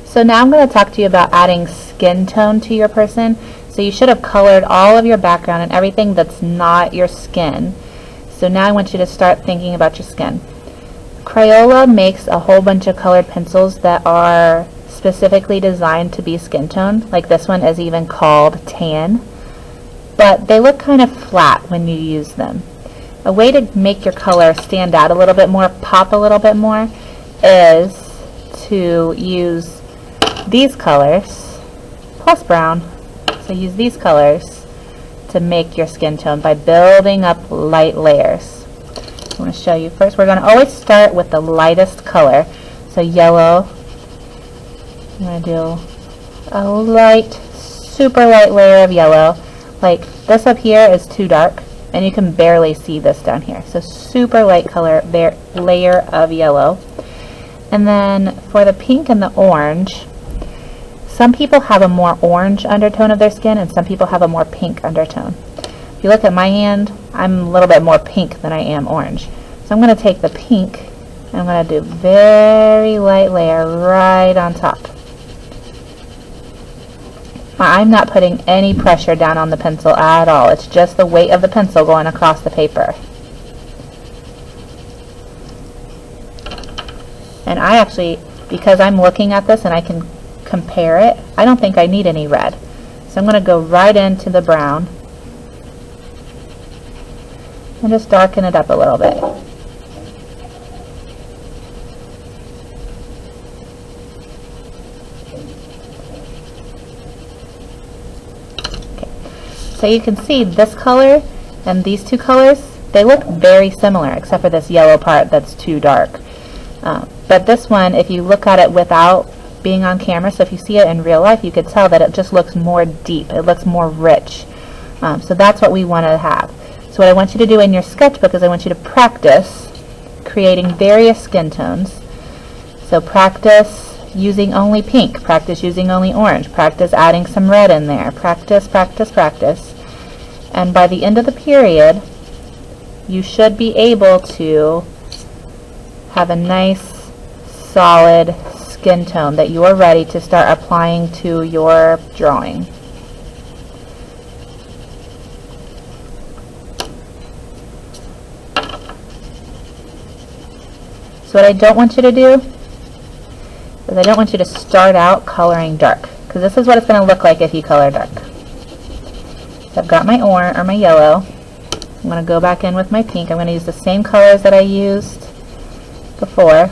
So now I'm going to talk to you about adding skin tone to your person. So you should have colored all of your background and everything that's not your skin. So now I want you to start thinking about your skin. Crayola makes a whole bunch of colored pencils that are specifically designed to be skin tone. Like this one is even called tan. But they look kind of flat when you use them. A way to make your color stand out a little bit more, pop a little bit more, is to use these colors plus brown. So use these colors to make your skin tone by building up light layers. I want to show you first. We're going to always start with the lightest color. So yellow. I'm going to do a light, super light layer of yellow. Like this up here is too dark, and you can barely see this down here. So super light color layer of yellow. And then for the pink and the orange, some people have a more orange undertone of their skin and some people have a more pink undertone. If you look at my hand, I'm a little bit more pink than I am orange. So I'm going to take the pink and I'm going to do very light layer right on top. I'm not putting any pressure down on the pencil at all. It's just the weight of the pencil going across the paper. And I actually, because I'm looking at this and I can compare it, I don't think I need any red. So I'm going to go right into the brown and just darken it up a little bit. So you can see this color and these two colors, they look very similar except for this yellow part that's too dark. But this one, if you look at it without being on camera, so if you see it in real life, you could tell that it just looks more deep. It looks more rich. So that's what we want to have. So what I want you to do in your sketchbook is I want you to practice creating various skin tones. So practice using only pink, practice using only orange, practice adding some red in there, practice, practice, practice. And by the end of the period, you should be able to have a nice, solid skin tone that you are ready to start applying to your drawing. So what I don't want you to do is I don't want you to start out coloring dark, because this is what it's going to look like if you color dark. So I've got my orange or my yellow. I'm going to go back in with my pink. I'm going to use the same colors that I used before.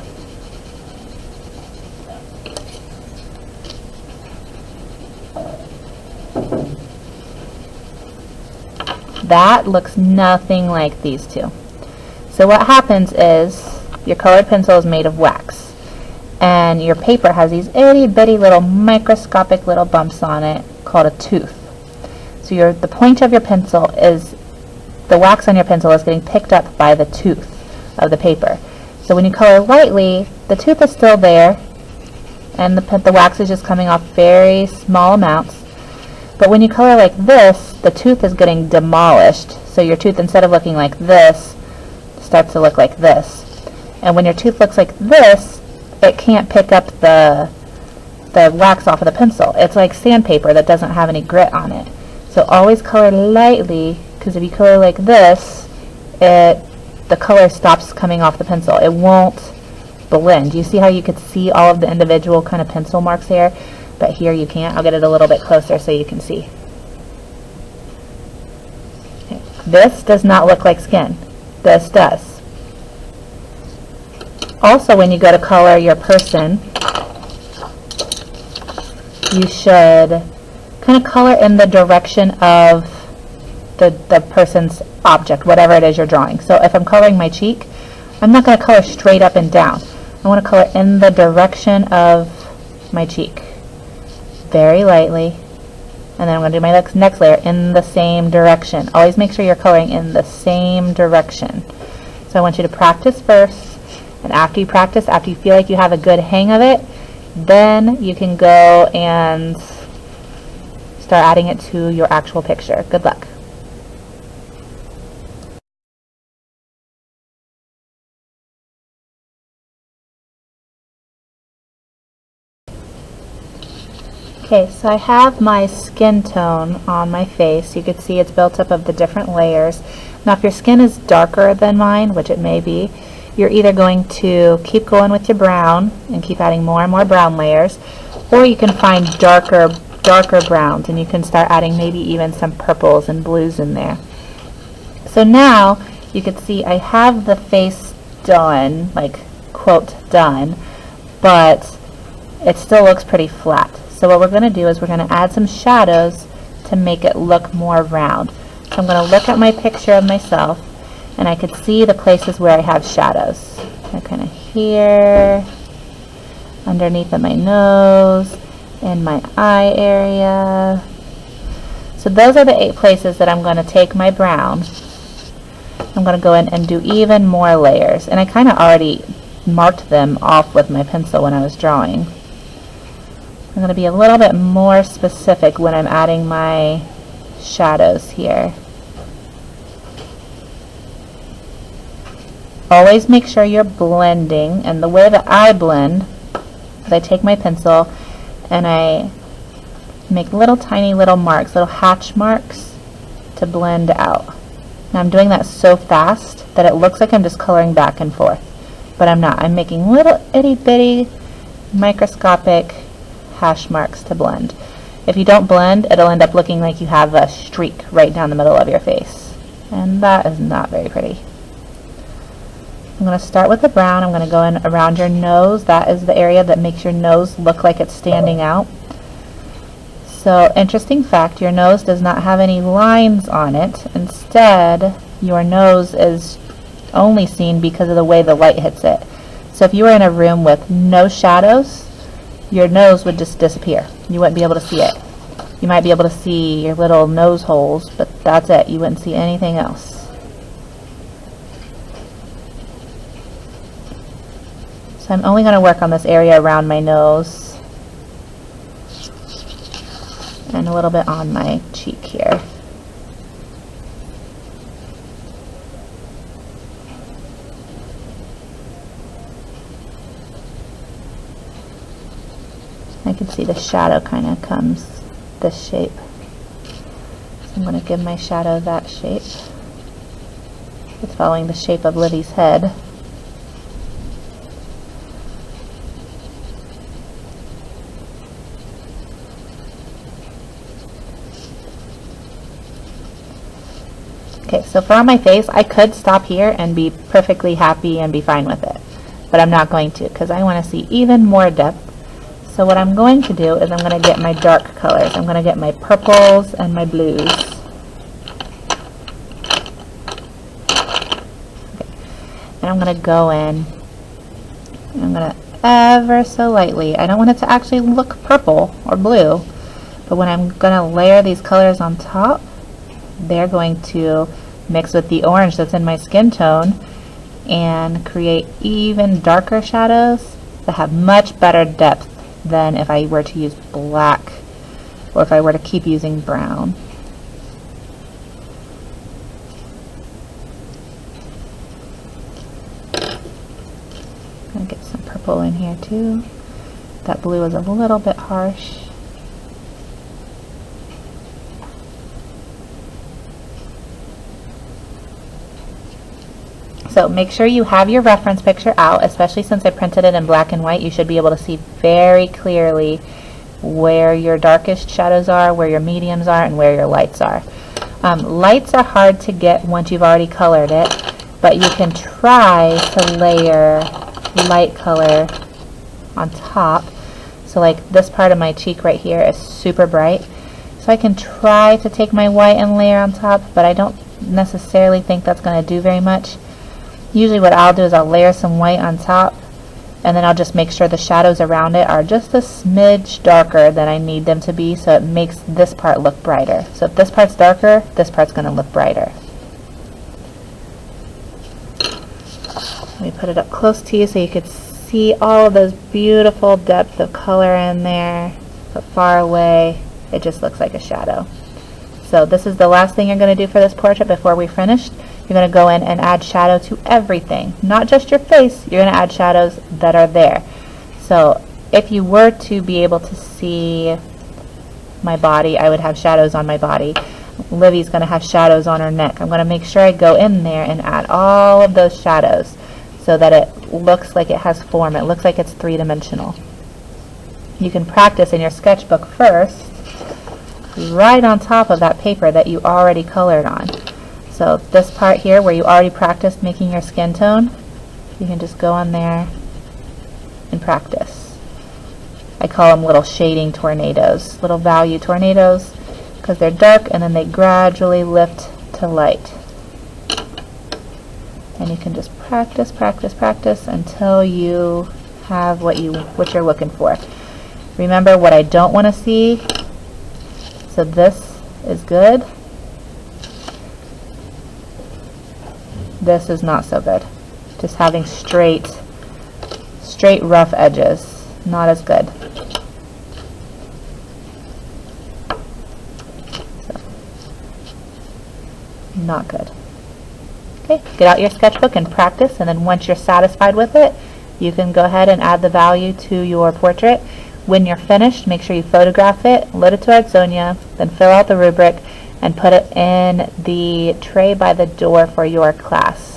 That looks nothing like these two. So what happens is your colored pencil is made of wax, and your paper has these itty bitty little microscopic little bumps on it called a tooth. So the point of your pencil is, the wax on your pencil is getting picked up by the tooth of the paper. So when you color lightly, the tooth is still there and the wax is just coming off very small amounts. But when you color like this, the tooth is getting demolished. So your tooth, instead of looking like this, starts to look like this. And when your tooth looks like this, it can't pick up the wax off of the pencil. It's like sandpaper that doesn't have any grit on it. So always color lightly, because if you color like this, the color stops coming off the pencil. It won't blend. You see how you could see all of the individual kind of pencil marks here, but here you can't. I'll get it a little bit closer so you can see. Okay. This does not look like skin. This does. Also, when you go to color your person, you should kind of color in the direction of the person's object, whatever it is you're drawing. So if I'm coloring my cheek, I'm not going to color straight up and down. I want to color in the direction of my cheek, very lightly, and then I'm going to do my next layer in the same direction. Always make sure you're coloring in the same direction. So I want you to practice first, and after you practice, after you feel like you have a good hang of it, then you can go and start adding it to your actual picture. Good luck. Okay, so I have my skin tone on my face. You can see it's built up of the different layers. Now if your skin is darker than mine, which it may be, you're either going to keep going with your brown and keep adding more and more brown layers, or you can find darker browns and you can start adding maybe even some purples and blues in there. So now you can see I have the face done, like quote done, but it still looks pretty flat. So what we're going to do is we're going to add some shadows to make it look more round. So I'm going to look at my picture of myself and I could see the places where I have shadows. So kind of here, underneath of my nose, in my eye area. So those are the 8 places that I'm going to take my brown. I'm going to go in and do even more layers. And I kind of already marked them off with my pencil when I was drawing. I'm going to be a little bit more specific when I'm adding my shadows here. Always make sure you're blending, and the way that I blend is I take my pencil and I make little tiny little marks, little hatch marks to blend out. Now I'm doing that so fast that it looks like I'm just coloring back and forth, but I'm not. I'm making little itty bitty microscopic hash marks to blend. If you don't blend, it'll end up looking like you have a streak right down the middle of your face, and that is not very pretty. I'm going to start with the brown. I'm going to go in around your nose. That is the area that makes your nose look like it's standing out. So, interesting fact, your nose does not have any lines on it. Instead, your nose is only seen because of the way the light hits it. So if you were in a room with no shadows, your nose would just disappear. You wouldn't be able to see it. You might be able to see your little nose holes, but that's it. You wouldn't see anything else. So I'm only going to work on this area around my nose and a little bit on my cheek here. I can see the shadow kind of comes this shape. So I'm going to give my shadow that shape. It's following the shape of Livy's head. Okay, so for on my face, I could stop here and be perfectly happy and be fine with it. But I'm not going to, because I want to see even more depth. So what I'm going to do is I'm going to get my dark colors. I'm going to get my purples and my blues. Okay. And I'm going to go in, and I'm going to ever so lightly, I don't want it to actually look purple or blue, but when I'm going to layer these colors on top, they're going to mix with the orange that's in my skin tone and create even darker shadows that have much better depth than if I were to use black or if I were to keep using brown. I'm going to get some purple in here too. That blue is a little bit harsh. So make sure you have your reference picture out, especially since I printed it in black and white. You should be able to see very clearly where your darkest shadows are, where your mediums are, and where your lights are. Lights are hard to get once you've already colored it, but you can try to layer light color on top. So like this part of my cheek right here is super bright. So I can try to take my white and layer on top, but I don't necessarily think that's going to do very much. Usually what I'll do is I'll layer some white on top, and then I'll just make sure the shadows around it are just a smidge darker than I need them to be, so it makes this part look brighter. So if this part's darker, this part's going to look brighter. Let me put it up close to you so you could see all of those beautiful depth of color in there, but far away it just looks like a shadow. So this is the last thing you're going to do for this portrait before we finish. You're going to go in and add shadow to everything, not just your face. You're going to add shadows that are there. So if you were to be able to see my body, I would have shadows on my body. Livy's going to have shadows on her neck. I'm going to make sure I go in there and add all of those shadows so that it looks like it has form. It looks like it's three-dimensional. You can practice in your sketchbook first, right on top of that paper that you already colored on. So this part here where you already practiced making your skin tone, you can just go on there and practice. I call them little shading tornadoes, little value tornadoes, because they're dark and then they gradually lift to light. And you can just practice, practice, practice until you have what you're looking for. Remember what I don't want to see. So this is good. This is not so good. Just having straight rough edges. Not as good. So, not good. Okay, get out your sketchbook and practice, and then once you're satisfied with it, you can go ahead and add the value to your portrait. When you're finished, make sure you photograph it, load it to Artsonia, then fill out the rubric and put it in the tray by the door for your class.